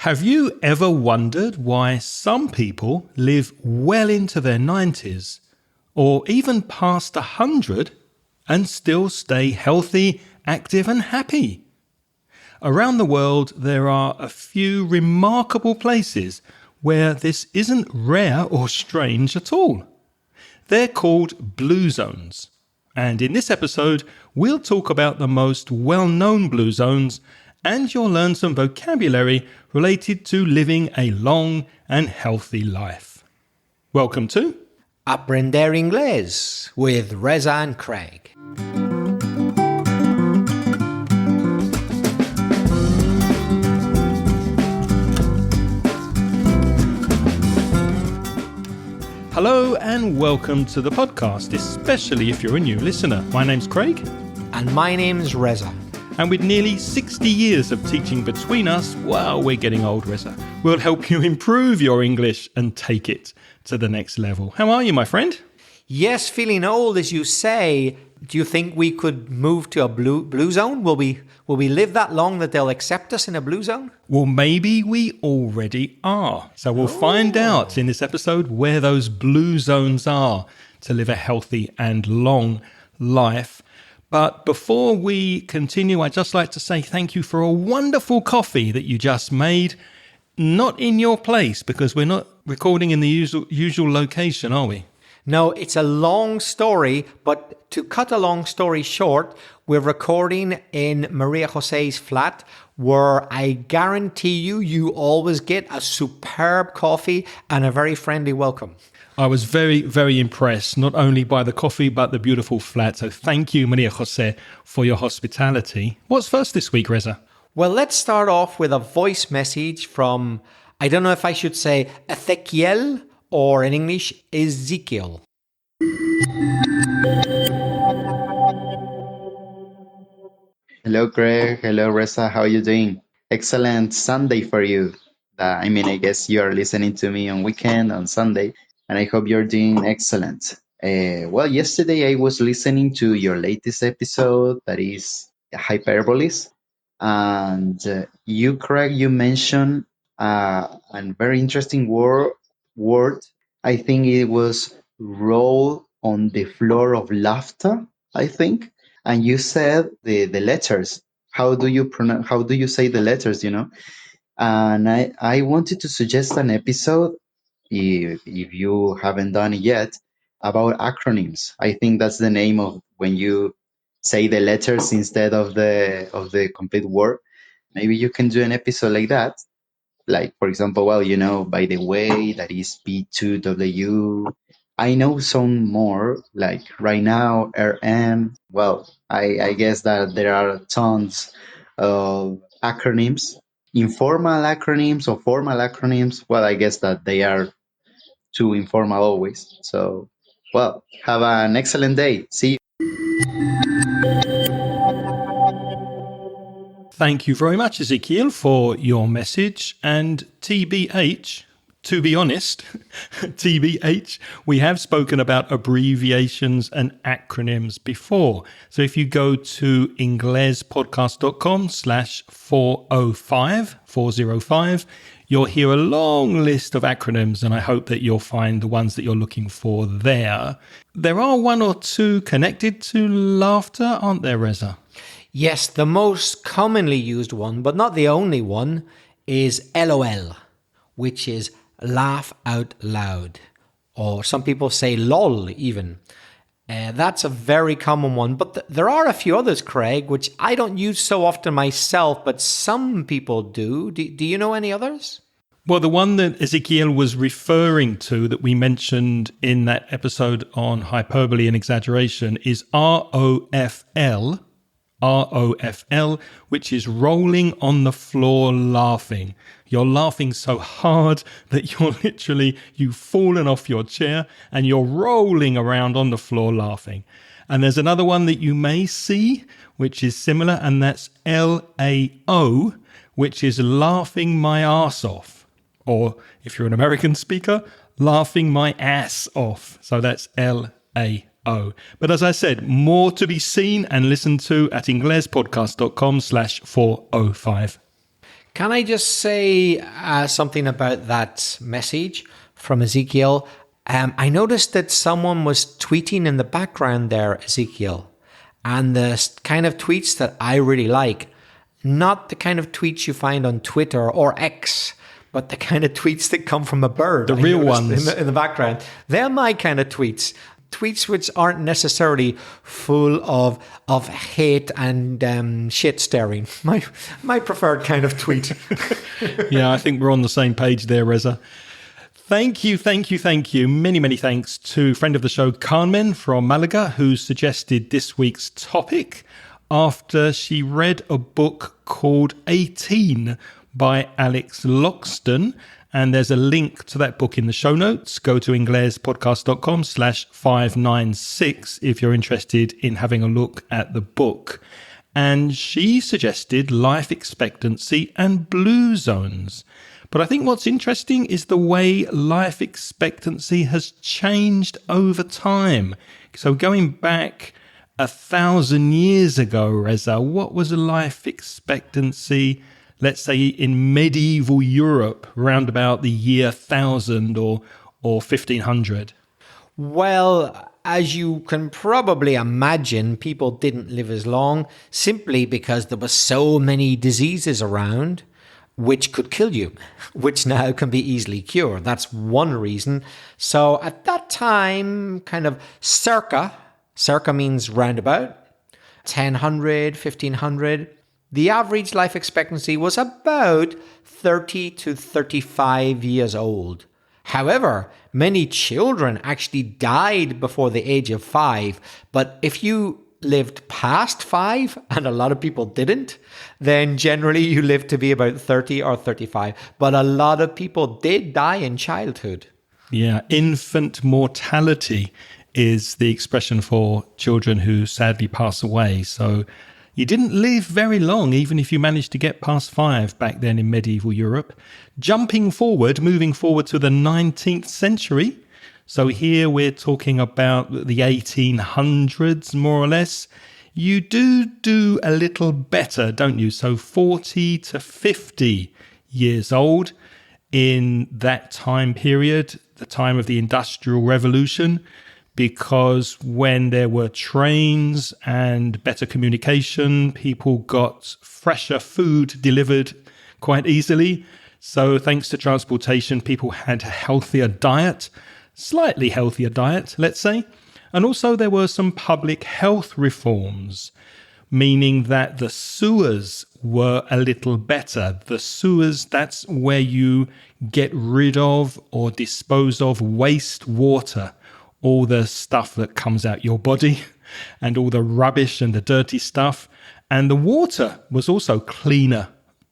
Have you ever wondered why some people live well into their 90s or even past 100 and still stay healthy, active and happy? Around the world, there are a few remarkable places where this isn't rare or strange at all. They're called blue zones. And in this episode, we'll talk about the most well-known blue zones, and you'll learn some vocabulary related to living a long and healthy life. Welcome to Aprender Inglés with Reza and Craig. Hello and welcome to the podcast, especially if you're a new listener. My name's Craig. And my name's Reza. And with nearly 60 years of teaching between us, well, we're getting old, Reza. We'll help you improve your English and take it to the next level. How are you, my friend? Yes, feeling old, as you say. Do you think we could move to a blue zone? Will we live that long that they'll accept us in a blue zone? Well, maybe we already are. So we'll find out in this episode where those blue zones are to live a healthy and long life. But before we continue, I'd just like to say thank you for a wonderful coffee that you just made. Not in your place, because we're not recording in the usual location, are we? No, it's a long story, but to cut a long story short, we're recording in Maria Jose's flat, where I guarantee you always get a superb coffee and a very friendly welcome. I was very, very impressed, not only by the coffee, but the beautiful flat. So thank you, Maria Jose, for your hospitality. What's first this week, Reza? Well, let's start off with a voice message from, I don't know if I should say Ezequiel or in English, Ezekiel. Hello, Craig. Hello, Reza. How are you doing? Excellent Sunday for you. I guess you are listening to me on weekend, on Sunday, and I hope you're doing excellent. Yesterday I was listening to your latest episode, that is hyperboles, and you, Craig, you mentioned a very interesting word. I think it was roll on the floor of laughter, I think. And you said the letters. How do you say the letters, And I wanted to suggest an episode, if you haven't done it yet, about acronyms. I think that's the name of when you say the letters instead of the complete word. Maybe you can do an episode like that. Like, for example, by the way, that is P2W. I know some more, like right now, RM. Well, I guess that there are tons of acronyms, informal acronyms or formal acronyms. Well, I guess that they are too informal always. So, well, have an excellent day. See you. Thank you very much, Ezekiel, for your message. And TBH, to be honest, TBH, we have spoken about abbreviations and acronyms before. So if you go to inglespodcast.com/405, you'll hear a long list of acronyms, and I hope that you'll find the ones that you're looking for there. There are one or two connected to laughter, aren't there, Reza? Yes, the most commonly used one, but not the only one, is LOL, which is laugh out loud. Or some people say LOL even. That's a very common one. But there are a few others, Craig, which I don't use so often myself, but some people do. Do you know any others? Well, the one that Ezekiel was referring to that we mentioned in that episode on hyperbole and exaggeration is ROFL, which is rolling on the floor laughing. You're laughing so hard that you've fallen off your chair and you're rolling around on the floor laughing. And there's another one that you may see, which is similar, and that's LAO, which is laughing my ass off. Or if you're an American speaker, laughing my ass off. So that's LAO. But as I said, more to be seen and listened to at inglespodcast.com/405. Can I just say something about that message from Ezekiel? I noticed that someone was tweeting in the background there, Ezekiel, and the kind of tweets that I really like, not the kind of tweets you find on Twitter or X, but the kind of tweets that come from a bird. The real ones. In the background. They're my kind of tweets. Tweets which aren't necessarily full of hate and shit staring. My preferred kind of tweet. Yeah, I think we're on the same page there, Reza. Thank you. Many, many thanks to friend of the show, Carmen from Malaga, who suggested this week's topic after she read a book called 18 by Alex Loxton. And there's a link to that book in the show notes. Go to inglespodcast.com/596 if you're interested in having a look at the book. And she suggested life expectancy and blue zones. But I think what's interesting is the way life expectancy has changed over time. So going back 1,000 years ago, Reza, what was a life expectancy, let's say, in medieval Europe around about the year 1000 or 1500? Well, as you can probably imagine, people didn't live as long simply because there were so many diseases around which could kill you, which now can be easily cured. That's one reason. So at that time, kind of circa means roundabout, 1000, 1500, the average life expectancy was about 30 to 35 years old. However, many children actually died before the age of 5. But if you lived past 5, and a lot of people didn't, then generally you lived to be about 30 or 35. But a lot of people did die in childhood. Yeah, infant mortality is the expression for children who sadly pass away. So you didn't live very long, even if you managed to get past 5 back then in medieval Europe. Moving forward to the 19th century. So here we're talking about the 1800s, more or less. You do a little better, don't you? So 40 to 50 years old in that time period, the time of the Industrial Revolution, because when there were trains and better communication, people got fresher food delivered quite easily. So thanks to transportation, people had a healthier diet, slightly healthier diet, let's say. And also there were some public health reforms, meaning that the sewers were a little better. The sewers, that's where you get rid of or dispose of waste water, all the stuff that comes out your body and all the rubbish and the dirty stuff. And the water was also cleaner.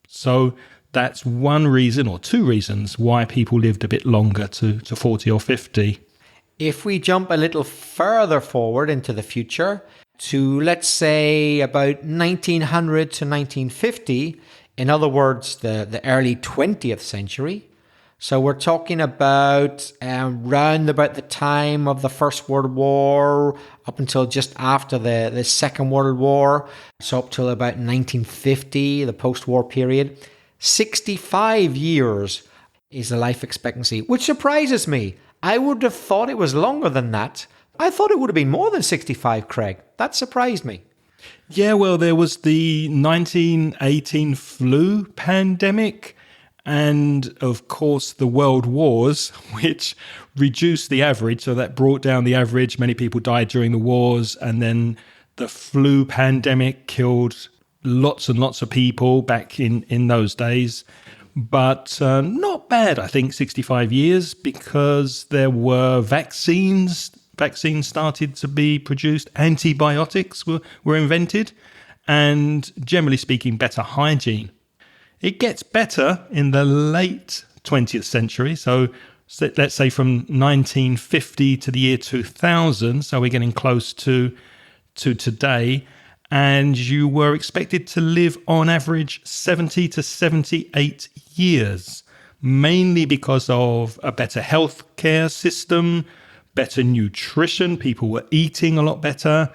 So that's one reason or two reasons why people lived a bit longer to 40 or 50. If we jump a little further forward into the future to, let's say, about 1900 to 1950, in other words, the early 20th century. So we're talking about round about the time of the First World War, up until just after the Second World War, so up till about 1950, the post-war period. 65 years is the life expectancy, which surprises me. I would have thought it was longer than that. I thought it would have been more than 65, Craig. That surprised me. Yeah, well, there was the 1918 flu pandemic and, of course, the world wars, which reduced the average. So that brought down the average. Many people died during the wars. And then the flu pandemic killed lots and lots of people back in those days. But not bad, I think, 65 years, because there were vaccines. Vaccines started to be produced. Antibiotics were invented. And generally speaking, better hygiene. It gets better in the late 20th century. So let's say from 1950 to the year 2000. So we're getting close to today. And you were expected to live on average 70 to 78 years, mainly because of a better healthcare system, better nutrition. People were eating a lot better.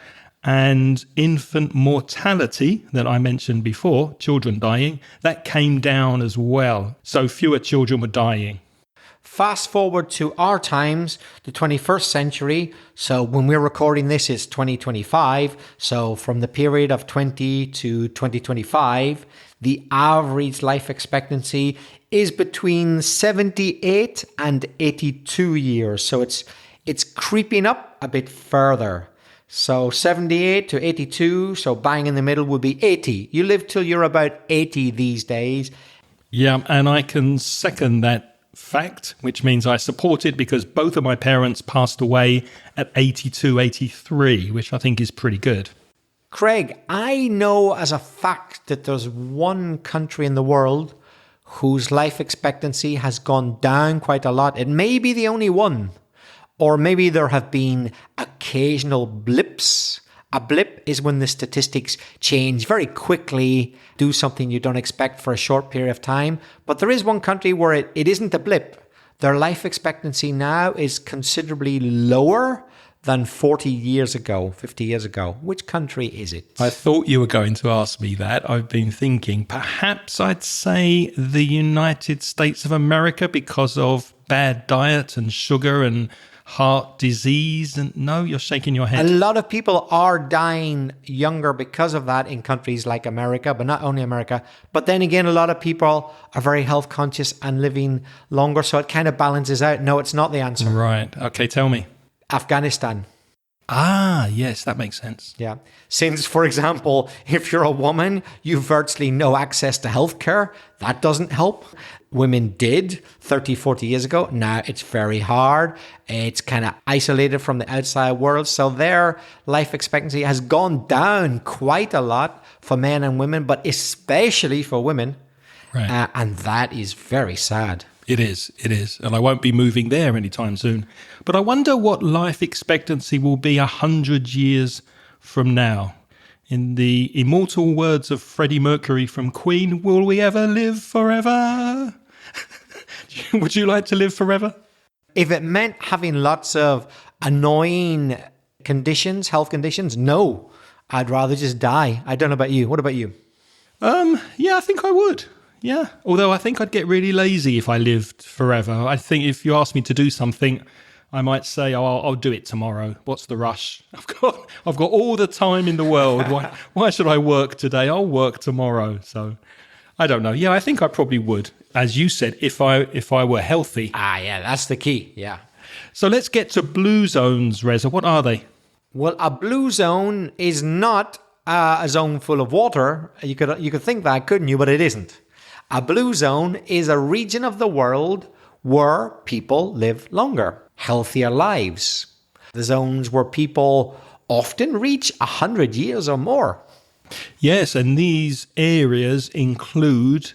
and infant mortality that I mentioned before, children dying, that came down as well. So fewer children were dying. Fast forward to our times, the 21st century. So when we're recording this, it's 2025. So from the period of 20 to 2025, the average life expectancy is between 78 and 82 years. So it's creeping up a bit further. So 78 to 82, so bang in the middle would be 80. You live till you're about 80 these days. Yeah, and I can second that fact, which means I support it because both of my parents passed away at 82, 83, which I think is pretty good. Craig, I know as a fact that there's one country in the world whose life expectancy has gone down quite a lot. It may be the only one, or maybe there have been occasional blips. A blip is when the statistics change very quickly, do something you don't expect for a short period of time. But there is one country where it isn't a blip. Their life expectancy now is considerably lower than 40 years ago, 50 years ago. Which country is it? I thought you were going to ask me that. I've been thinking perhaps I'd say the United States of America because of bad diet and sugar and heart disease. And no, you're shaking your head. A lot of people are dying younger because of that in countries like America, but not only America. But then again, a lot of people are very health conscious and living longer. So it kind of balances out. No, it's not the answer. Right. Okay, tell me. Afghanistan. Ah, yes, that makes sense. Yeah. Since, for example, if you're a woman, you've virtually no access to healthcare. That doesn't help. Women did 30, 40 years ago. Now it's very hard. It's kind of isolated from the outside world. So their life expectancy has gone down quite a lot for men and women, but especially for women. Right. And that is very sad. It is. And I won't be moving there anytime soon. But I wonder what life expectancy will be 100 years from now. In the immortal words of Freddie Mercury from Queen, will we ever live forever? Would you like to live forever? If it meant having lots of annoying conditions, health conditions, no. I'd rather just die. I don't know about you. What about you? Yeah, I think I would. Yeah, although I think I'd get really lazy if I lived forever. I think if you asked me to do something, I might say, "Oh, I'll do it tomorrow. What's the rush? I've got all the time in the world. Why should I work today? I'll work tomorrow." So, I don't know. Yeah, I think I probably would, as you said, if I were healthy. Ah, yeah, that's the key. Yeah. So let's get to blue zones, Reza. What are they? Well, a blue zone is not a zone full of water. You could think that, couldn't you? But it isn't. A blue zone is a region of the world where people live longer, healthier lives. The zones where people often reach 100 years or more. Yes, and these areas include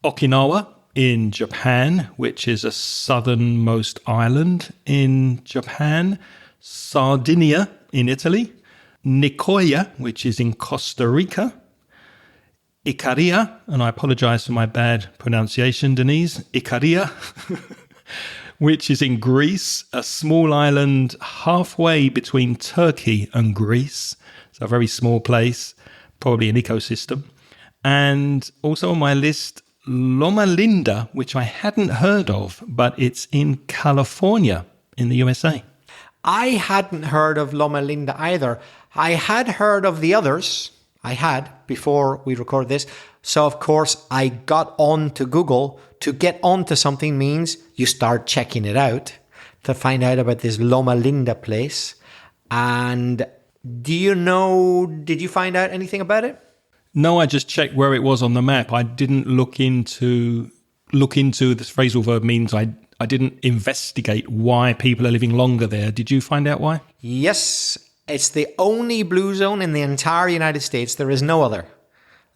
Okinawa in Japan, which is a southernmost island in Japan, Sardinia in Italy, Nicoya, which is in Costa Rica, Ikaria, and I apologize for my bad pronunciation, Denise, Ikaria, which is in Greece, a small island halfway between Turkey and Greece. It's a very small place, probably an ecosystem. And also on my list, Loma Linda, which I hadn't heard of, but it's in California in the USA. I hadn't heard of Loma Linda either. I had heard of the others. I had before we record this. So, of course, I got on to Google. To get onto something means you start checking it out to find out about this Loma Linda place. And did you find out anything about it? No, I just checked where it was on the map. I didn't look into this phrasal verb means I didn't investigate why people are living longer there. Did you find out why? Yes. It's the only blue zone in the entire United States. There is no other.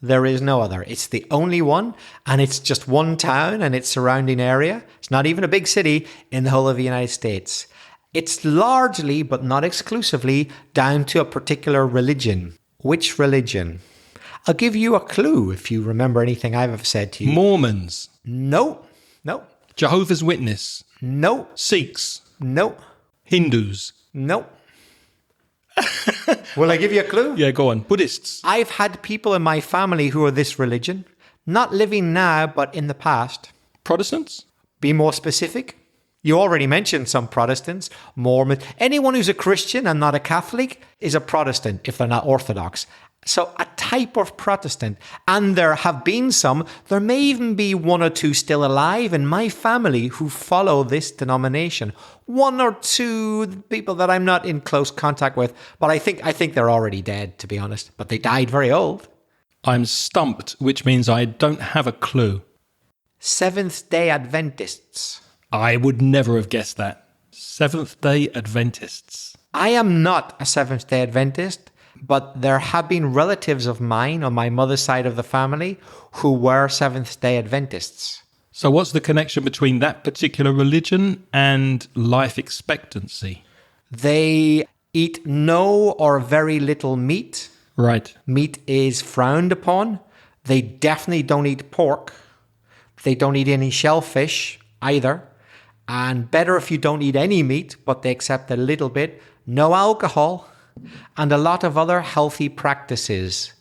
There is no other. It's the only one, and it's just one town and its surrounding area. It's not even a big city in the whole of the United States. It's largely, but not exclusively, down to a particular religion. Which religion? I'll give you a clue if you remember anything I've ever said to you. Mormons. No. Jehovah's Witness. No. Sikhs. No. Hindus. No. Will I give you a clue? Yeah, go on. Buddhists. I've had people in my family who are this religion, not living now, but in the past. Protestants? Be more specific. You already mentioned some Protestants, Mormons. Anyone who's a Christian and not a Catholic is a Protestant if they're not Orthodox. So a type of Protestant. And there have been some, there may even be one or two still alive in my family who follow this denomination. One or two people that I'm not in close contact with, but I think they're already dead, to be honest. But they died very old. I'm stumped, which means I don't have a clue. Seventh-day Adventists. I would never have guessed that. Seventh-day Adventists. I am not a Seventh-day Adventist, but there have been relatives of mine on my mother's side of the family who were Seventh-day Adventists. So what's the connection between that particular religion and life expectancy? They eat no or very little meat. Right. Meat is frowned upon. They definitely don't eat pork. They don't eat any shellfish either. And better if you don't eat any meat, but they accept a little bit. No alcohol, and a lot of other healthy practices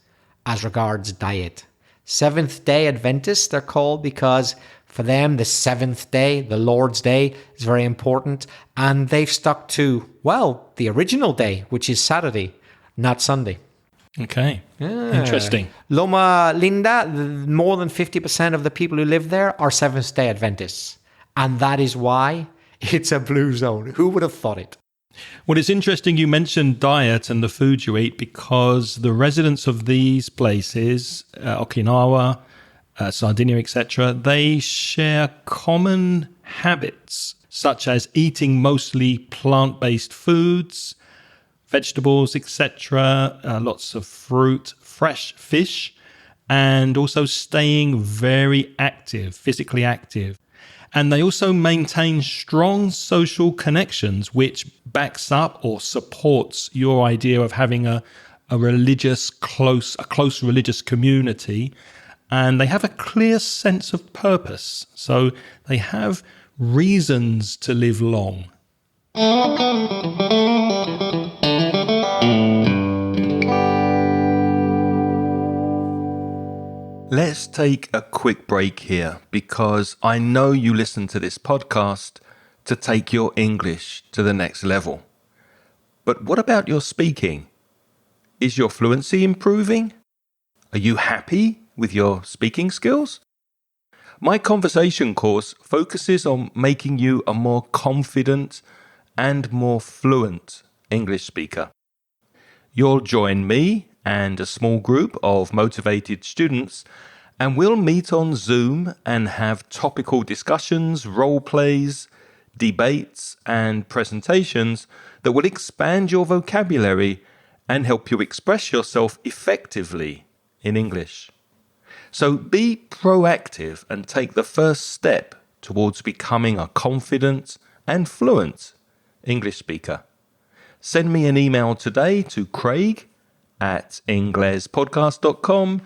as regards diet. Seventh-day Adventists, they're called because for them, the seventh day, the Lord's Day, is very important. And they've stuck to, well, the original day, which is Saturday, not Sunday. Okay. Interesting. Loma Linda, more than 50% of the people who live there are Seventh-day Adventists. And that is why it's a blue zone. Who would have thought it? Well, it's interesting you mentioned diet and the food you eat because the residents of these places, Okinawa, Sardinia, etc., they share common habits such as eating mostly plant-based foods, vegetables, etc., lots of fruit, fresh fish, and also staying very active, physically active. And they also maintain strong social connections, which backs up or supports your idea of having a close religious community. And they have a clear sense of purpose. So they have reasons to live long. Let's take a quick break here because I know you listen to this podcast to take your English to the next level. But what about your speaking? Is your fluency improving? Are you happy with your speaking skills? My conversation course focuses on making you a more confident and more fluent English speaker. You'll join me and a small group of motivated students, and we'll meet on Zoom and have topical discussions, role plays, debates, and presentations that will expand your vocabulary and help you express yourself effectively in English. So be proactive and take the first step towards becoming a confident and fluent English speaker. Send me an email today to craig@inglespodcast.com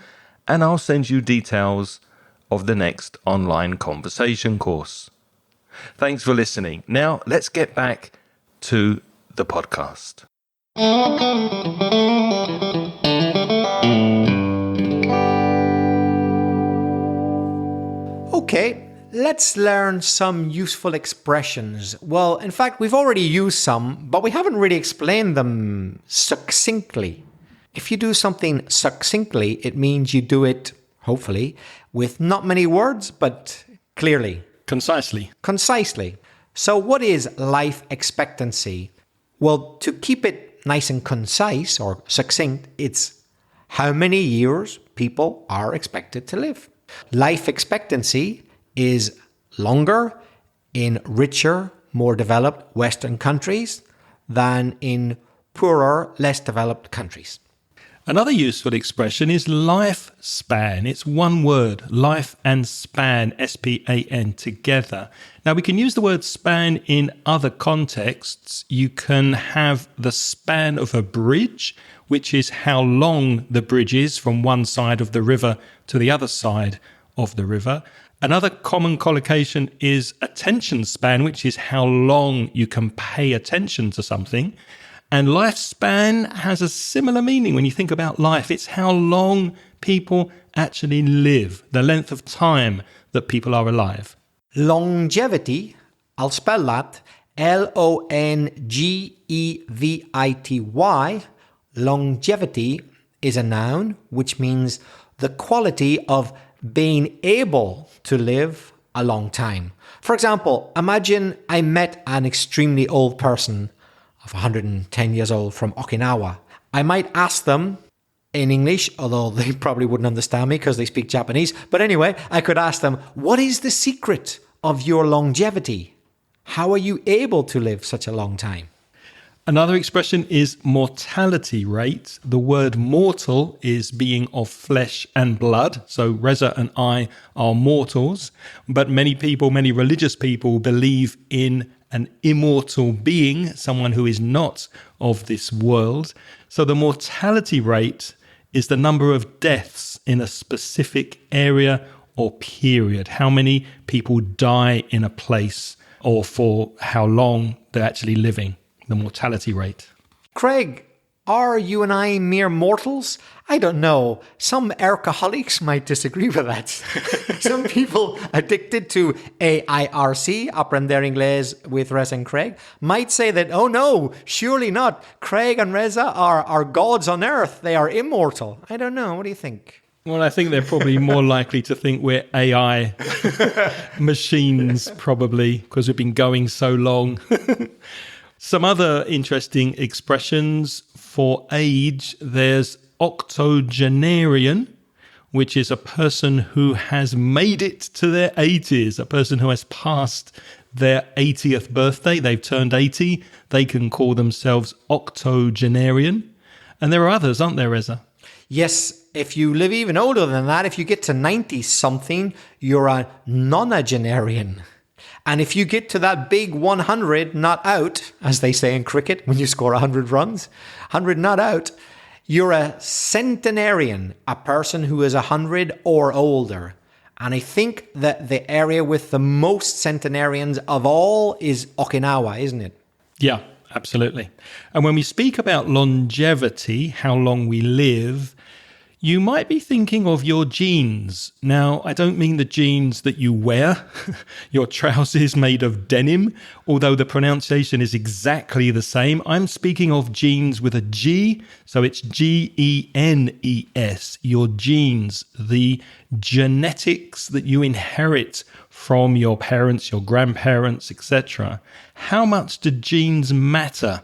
and I'll send you details of the next online conversation course. Thanks for listening. Now let's get back to the podcast. Okay, let's learn some useful expressions. Well, in fact, we've already used some, but we haven't really explained them succinctly. If you do something succinctly, it means you do it, hopefully, with not many words, but clearly. Concisely. Concisely. So what is life expectancy? Well, to keep it nice and concise or succinct, it's how many years people are expected to live. Life expectancy is longer in richer, more developed Western countries than in poorer, less developed countries. Another useful expression is lifespan. It's one word, life and span, S-P-A-N, together. Now, we can use the word span in other contexts. You can have the span of a bridge, which is how long the bridge is from one side of the river to the other side of the river. Another common collocation is attention span, which is how long you can pay attention to something. And lifespan has a similar meaning when you think about life. It's how long people actually live, the length of time that people are alive. Longevity, I'll spell that, Longevity. Longevity is a noun, which means the quality of being able to live a long time. For example, imagine I met an extremely old person of 110 years old from Okinawa. I might ask them in English, although they probably wouldn't understand me because they speak Japanese. But anyway, I could ask them, what is the secret of your longevity? How are you able to live such a long time? Another expression is mortality rate. The word mortal is being of flesh and blood. So Reza and I are mortals, but many religious people believe in an immortal being, someone who is not of this world. So the mortality rate is the number of deaths in a specific area or period. How many people die in a place or for how long they're actually living. The mortality rate. Craig, are you and I mere mortals? I don't know. Some AIRC596 might disagree with that. Some people addicted to AIRC, Aprender Inglés with Reza and Craig, might say that, oh no, surely not. Craig and Reza are gods on earth. They are immortal. I don't know. What do you think? Well, I think they're probably more likely to think we're AI machines, probably, because we've been going so long. Some other interesting expressions for age. There's octogenarian, which is a person who has made it to their 80s, a person who has passed their 80th birthday. They've turned 80. They can call themselves octogenarian. And there are others, aren't there, Reza? Yes, if you live even older than that, if you get to 90-something, you're a nonagenarian. And if you get to that big 100 not out, as they say in cricket, when you score 100 runs, 100 not out, you're a centenarian, a person who is 100 or older. And I think that the area with the most centenarians of all is Okinawa, isn't it? Yeah, absolutely. And when we speak about longevity, how long we live, you might be thinking of your jeans. Now, I don't mean the jeans that you wear, your trousers made of denim, although the pronunciation is exactly the same. I'm speaking of genes with a G, so it's Genes, your genes, the genetics that you inherit from your parents, your grandparents, etc. How much do genes matter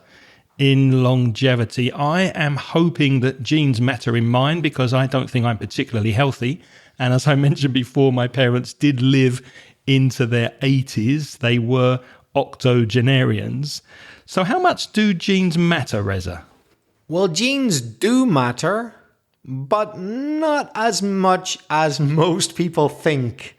in longevity? I am hoping that genes matter in mine because I don't think I'm particularly healthy. And as I mentioned before, my parents did live into their 80s. They were octogenarians. So how much do genes matter, Reza? Well, genes do matter, but not as much as most people think.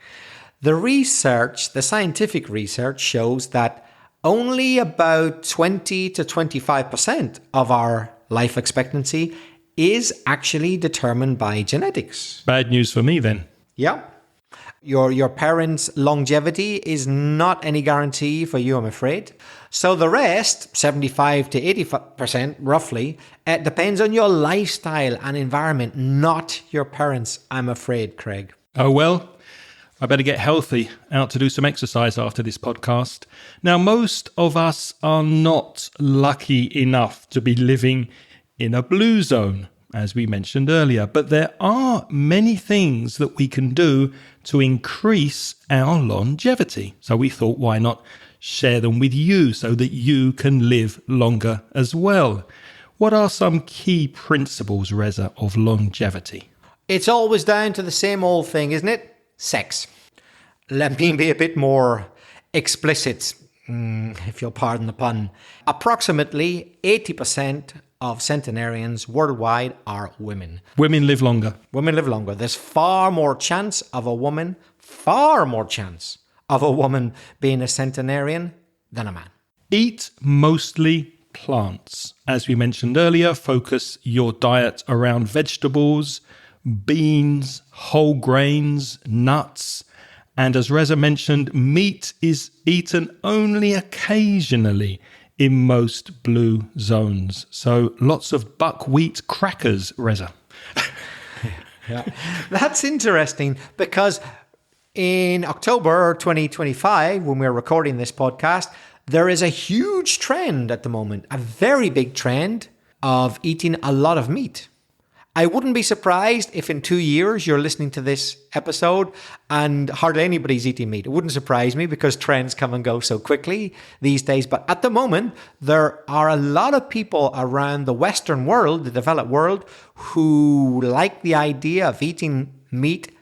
The scientific research shows that only about 20 to 25% of our life expectancy is actually determined by genetics. Bad news for me then. Yeah. Your parents' longevity is not any guarantee for you, I'm afraid. So the rest, 75 to 80% roughly, it depends on your lifestyle and environment, not your parents, I'm afraid, Craig. Oh, well, I better get healthy, out to do some exercise after this podcast. Now, most of us are not lucky enough to be living in a blue zone, as we mentioned earlier, but there are many things that we can do to increase our longevity. So we thought, why not share them with you so that you can live longer as well? What are some key principles, Reza, of longevity? It's always down to the same old thing, isn't it? Sex. Let me be a bit more explicit, if you'll pardon the pun. Approximately 80% of centenarians worldwide are women. Women live longer. Women live longer. There's far more chance of a woman being a centenarian than a man. Eat mostly plants. As we mentioned earlier, focus your diet around vegetables, beans, whole grains, nuts, and as Reza mentioned, meat is eaten only occasionally in most blue zones. So lots of buckwheat crackers, Reza. Yeah. That's interesting because in October 2025, when we're recording this podcast, there is a huge trend at the moment, a very big trend of eating a lot of meat. I wouldn't be surprised if in 2 years you're listening to this episode and hardly anybody's eating meat. It wouldn't surprise me because trends come and go so quickly these days. But at the moment, there are a lot of people around the Western world, the developed world, who like the idea of eating meat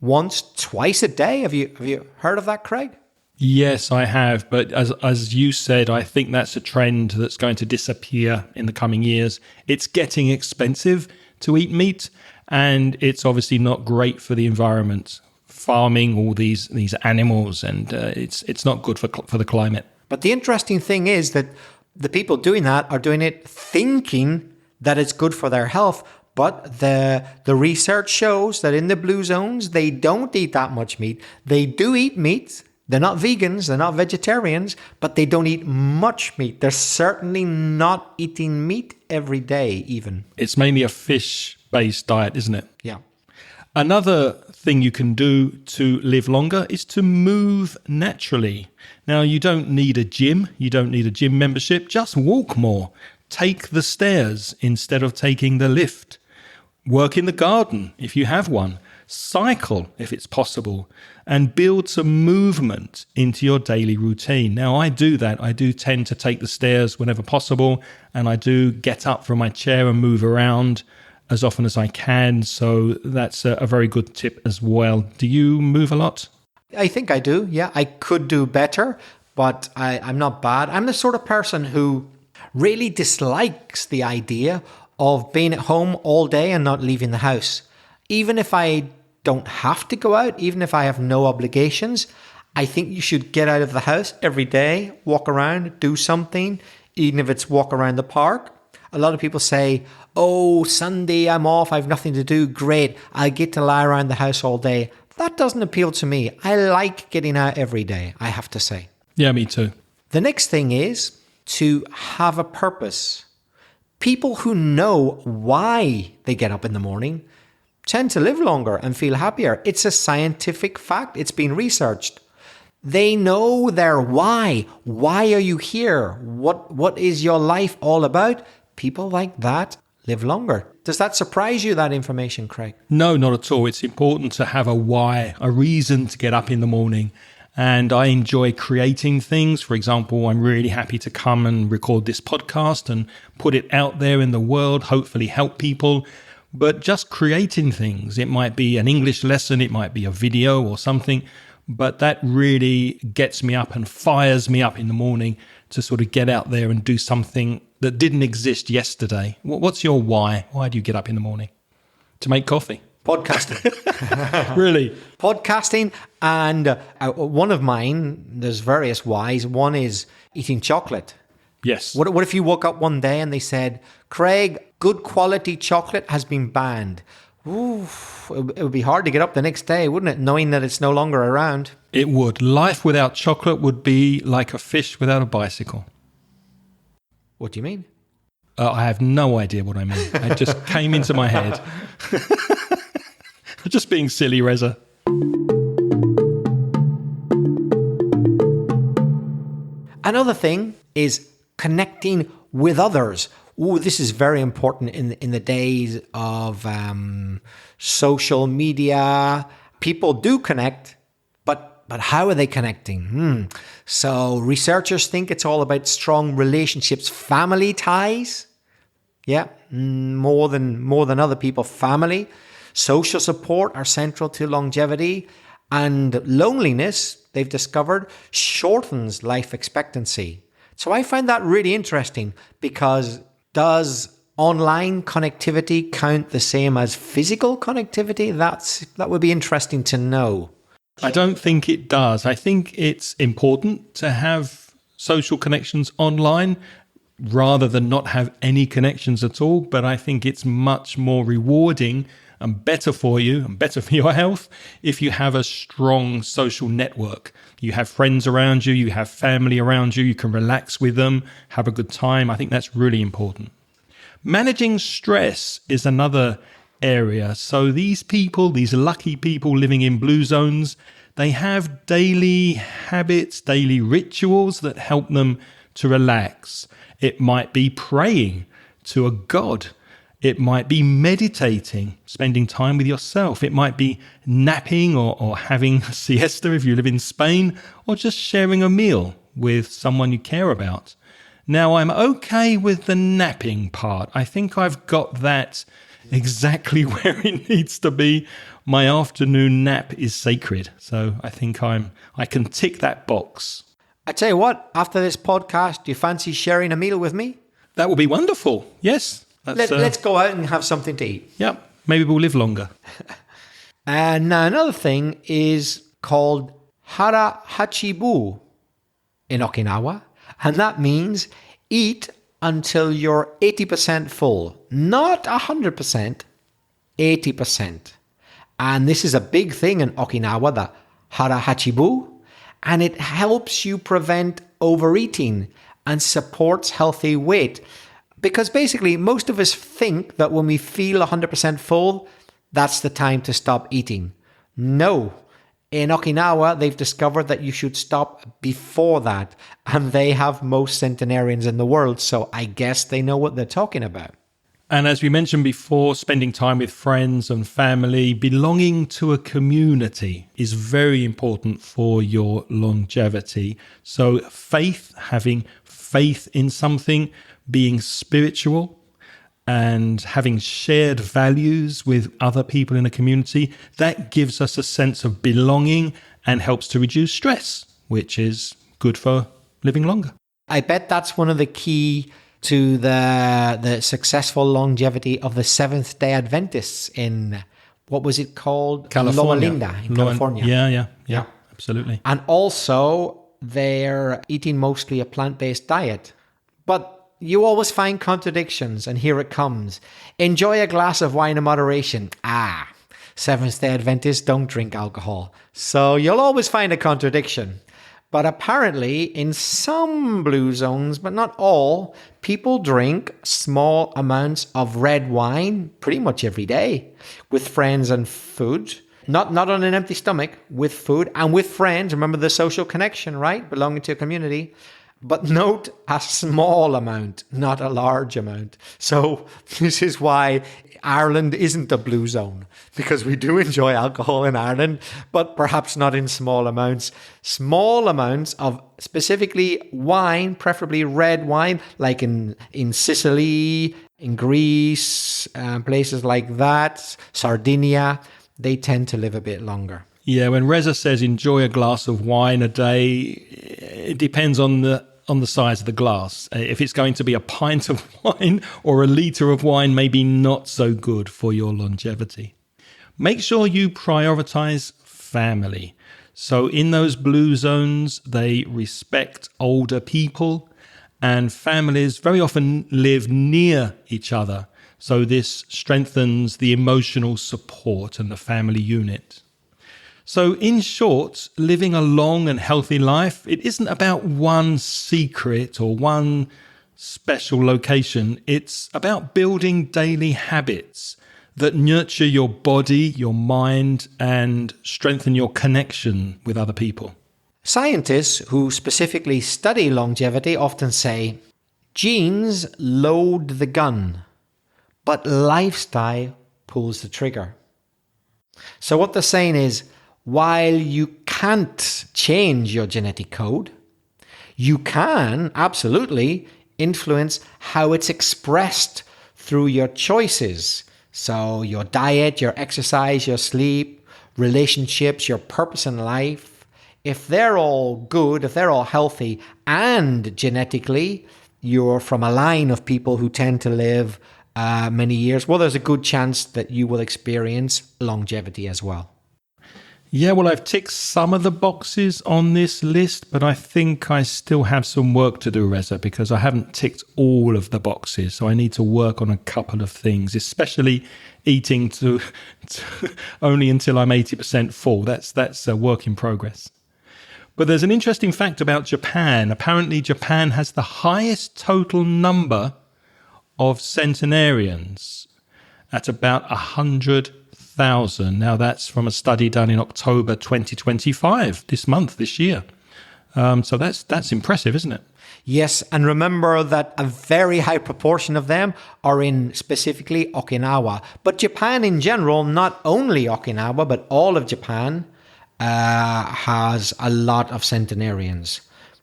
once, twice a day. Have you heard of that, Craig? Yes, I have. But as you said, I think that's a trend that's going to disappear in the coming years. It's getting expensive to eat meat, and it's obviously not great for the environment. Farming all these animals, and it's not good for the climate. But the interesting thing is that the people doing that are doing it thinking that it's good for their health. But the research shows that in the blue zones, they don't eat that much meat. They do eat meat. They're not vegans, they're not vegetarians, but they don't eat much meat. They're certainly not eating meat every day even. It's mainly a fish-based diet, isn't it? Yeah. Another thing you can do to live longer is to move naturally. Now, you don't need a gym. You don't need a gym membership. Just walk more. Take the stairs instead of taking the lift. Work in the garden if you have one. Cycle if it's possible, and build some movement into your daily routine. Now, I do that. I do tend to take the stairs whenever possible, and I do get up from my chair and move around as often as I can. So that's a very good tip as well. Do you move a lot? I think I do. Yeah, I could do better, but I'm not bad. I'm the sort of person who really dislikes the idea of being at home all day and not leaving the house. Even if I don't have to go out, even if I have no obligations, I think you should get out of the house every day, walk around, do something, even if it's walk around the park. A lot of people say, oh, Sunday, I'm off, I have nothing to do. Great, I get to lie around the house all day. That doesn't appeal to me. I like getting out every day, I have to say. Yeah, me too. The next thing is to have a purpose. People who know why they get up in the morning tend to live longer and feel happier. It's a scientific fact. It's been researched. They know their why. Why are you here? What is your life all about? People like that live longer. Does that surprise you, that information, Craig? No, not at all. It's important to have a why, a reason to get up in the morning. And I enjoy creating things. For example, I'm really happy to come and record this podcast and put it out there in the world, hopefully help people. But just creating things, it might be an English lesson, it might be a video or something, but that really gets me up and fires me up in the morning to sort of get out there and do something that didn't exist yesterday. What's your why? Why do you get up in the morning? To make coffee? Podcasting. Really? Podcasting. And one of mine, there's various whys. One is eating chocolate. Yes. What if you woke up one day and they said, Craig, good quality chocolate has been banned? Ooh, it would be hard to get up the next day, wouldn't it? Knowing that it's no longer around. It would. Life without chocolate would be like a fish without a bicycle. What do you mean? I have no idea what I mean. It just came into my head. Just being silly, Reza. Another thing is connecting with others. Ooh, this is very important in the days of social media. People do connect, but how are they connecting? So researchers think it's all about strong relationships, family ties. Yeah, more than other people, family. Social support are central to longevity, and loneliness, they've discovered, shortens life expectancy. So I find that really interesting because does online connectivity count the same as physical connectivity? That would be interesting to know. I don't think it does. I think it's important to have social connections online rather than not have any connections at all. But I think it's much more rewarding and better for you and better for your health if you have a strong social network. You have friends around you, you have family around you, you can relax with them, have a good time. I think that's really important. Managing stress is another area. So these people, these lucky people living in blue zones, they have daily habits, daily rituals that help them to relax. It might be praying to a god. It might be meditating, spending time with yourself. It might be napping or having a siesta if you live in Spain, or just sharing a meal with someone you care about. Now, I'm okay with the napping part. I think I've got that exactly where it needs to be. My afternoon nap is sacred. So I think I can tick that box. I tell you what, after this podcast, do you fancy sharing a meal with me? That would be wonderful. Yes. Let's go out and have something to eat. Yeah, maybe we'll live longer. And now another thing is called hara hachibu in Okinawa. And that means eat until you're 80% full. Not 100%, 80%. And this is a big thing in Okinawa, the hara hachibu. And it helps you prevent overeating and supports healthy weight. Because basically, most of us think that when we feel 100% full, that's the time to stop eating. No. In Okinawa, they've discovered that you should stop before that. And they have most centenarians in the world, so I guess they know what they're talking about. And as we mentioned before, spending time with friends and family, belonging to a community is very important for your longevity. So faith, having faith in something, being spiritual, and having shared values with other people in a community, that gives us a sense of belonging and helps to reduce stress, which is good for living longer. I bet that's one of the key to the successful longevity of the Seventh-day Adventists in, what was it called? California. Loma Linda in California. Yeah, absolutely. And also, they're eating mostly a plant-based diet. But you always find contradictions, and here it comes. Enjoy a glass of wine in moderation. Seventh-day Adventists don't drink alcohol. So you'll always find a contradiction. But apparently, in some blue zones, but not all, people drink small amounts of red wine pretty much every day with friends and food. Not on an empty stomach, with food and with friends. Remember the social connection, right? Belonging to a community. But note a small amount, not a large amount. So this is why Ireland isn't a blue zone, because we do enjoy alcohol in Ireland, but perhaps not in small amounts. Small amounts of specifically wine, preferably red wine, like in Sicily, in Greece, places like that, Sardinia, they tend to live a bit longer. Yeah, when Reza says enjoy a glass of wine a day, it depends on the size of the glass. If it's going to be a pint of wine or a litre of wine, maybe not so good for your longevity. Make sure you prioritize family. So in those blue zones, they respect older people, and families very often live near each other. So this strengthens the emotional support and the family unit. So in short, living a long and healthy life, it isn't about one secret or one special location. It's about building daily habits that nurture your body, your mind, and strengthen your connection with other people. Scientists who specifically study longevity often say, genes load the gun, but lifestyle pulls the trigger. So what they're saying is, while you can't change your genetic code, you can absolutely influence how it's expressed through your choices. So your diet, your exercise, your sleep, relationships, your purpose in life, if they're all good, if they're all healthy, and genetically you're from a line of people who tend to live many years, well, there's a good chance that you will experience longevity as well. Yeah, well, I've ticked some of the boxes on this list, but I think I still have some work to do, Reza, because I haven't ticked all of the boxes. So I need to work on a couple of things, especially eating to only until I'm 80% full. That's a work in progress. But there's an interesting fact about Japan. Apparently, Japan has the highest total number of centenarians at about 100,000. Now, that's from a study done in October 2025, this year. So that's impressive, isn't it? Yes, and remember that a very high proportion of them are in specifically Okinawa. But Japan in general, not only Okinawa, but all of Japan has a lot of centenarians.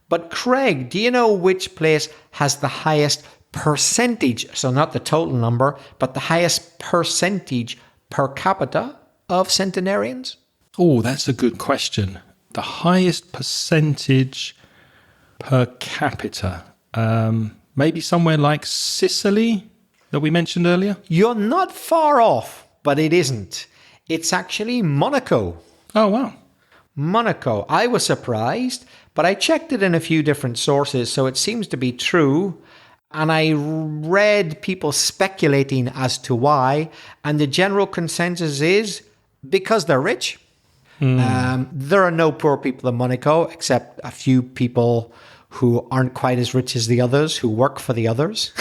But Craig, do you know which place has the highest percentage, so not the total number, but the highest percentage per capita of centenarians? Oh, that's a good question. The highest percentage per capita. Maybe somewhere like Sicily that we mentioned earlier? You're not far off, but it isn't. It's actually Monaco. Oh, wow. Monaco. I was surprised, but I checked it in a few different sources, so it seems to be true. And I read people speculating as to why, and the general consensus is because they're rich. There are no poor people in Monaco, except a few people who aren't quite as rich as the others, who work for the others.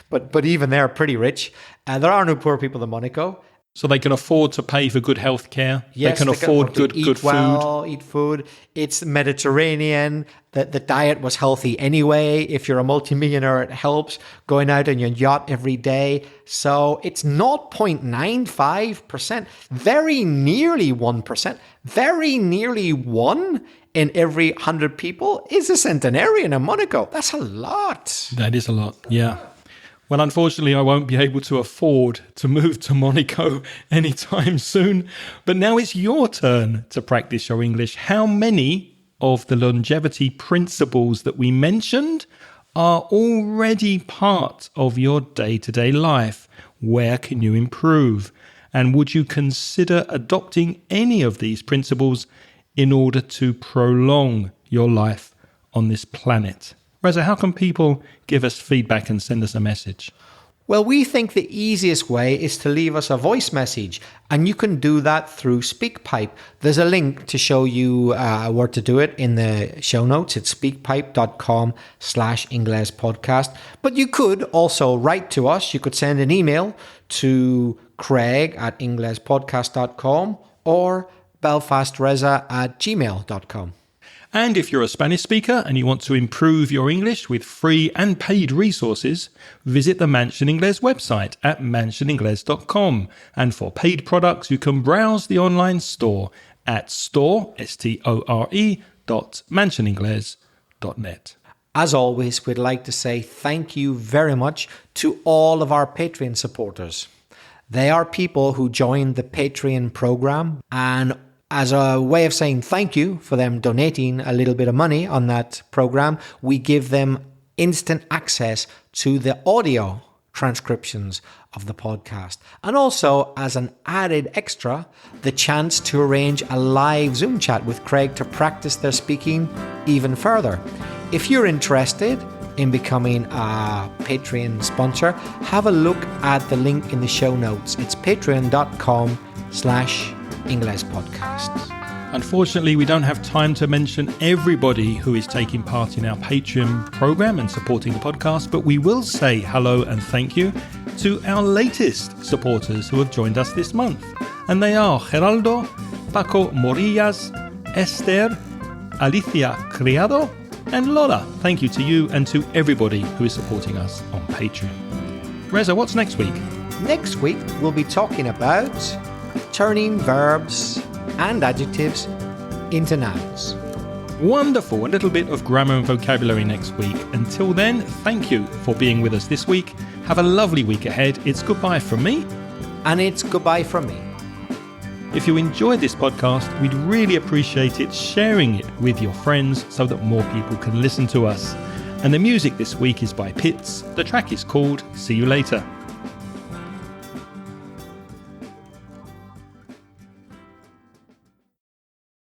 but even they're pretty rich. There are no poor people in Monaco. So they can afford to pay for good health care. Yes, they can afford good food. Eat food. It's Mediterranean. The diet was healthy anyway. If you're a multimillionaire, it helps. Going out on your yacht every day. So it's 0.95%. Very nearly 1%. Very nearly 1 in every 100 people is a centenarian in Monaco. That's a lot. That is a lot, yeah. Well, unfortunately, I won't be able to afford to move to Monaco anytime soon. But now it's your turn to practice your English. How many of the longevity principles that we mentioned are already part of your day-to-day life? Where can you improve? And would you consider adopting any of these principles in order to prolong your life on this planet? Reza, how can people give us feedback and send us a message? Well, we think the easiest way is to leave us a voice message, and you can do that through SpeakPipe. There's a link to show you where to do it in the show notes. It's speakpipe.com/Ingles podcast. But you could also write to us. You could send an email to craig@inglespodcast.com or belfastreza@gmail.com. And if you're a Spanish speaker and you want to improve your English with free and paid resources, visit the Mansion Ingles website at mansioningles.com. And for paid products, you can browse the online store at store.mansioningles.net. As always, we'd like to say thank you very much to all of our Patreon supporters. They are people who joined the Patreon program, and as a way of saying thank you for them donating a little bit of money on that program, we give them instant access to the audio transcriptions of the podcast. And also, as an added extra, the chance to arrange a live Zoom chat with Craig to practice their speaking even further. If you're interested in becoming a Patreon sponsor, have a look at the link in the show notes. It's patreon.com/Ingles podcasts. Unfortunately, we don't have time to mention everybody who is taking part in our Patreon program and supporting the podcast, but we will say hello and thank you to our latest supporters who have joined us this month. And they are Geraldo, Paco Morillas, Esther, Alicia Criado, and Lola. Thank you to you and to everybody who is supporting us on Patreon. Reza, what's next week? Next week, we'll be talking about turning verbs and adjectives into nouns. Wonderful. A little bit of grammar and vocabulary next week. Until then, thank you for being with us this week. Have a lovely week ahead. It's goodbye from me. And it's goodbye from me. If you enjoyed this podcast, we'd really appreciate it sharing it with your friends so that more people can listen to us. And the music this week is by Pitts. The track is called See You Later.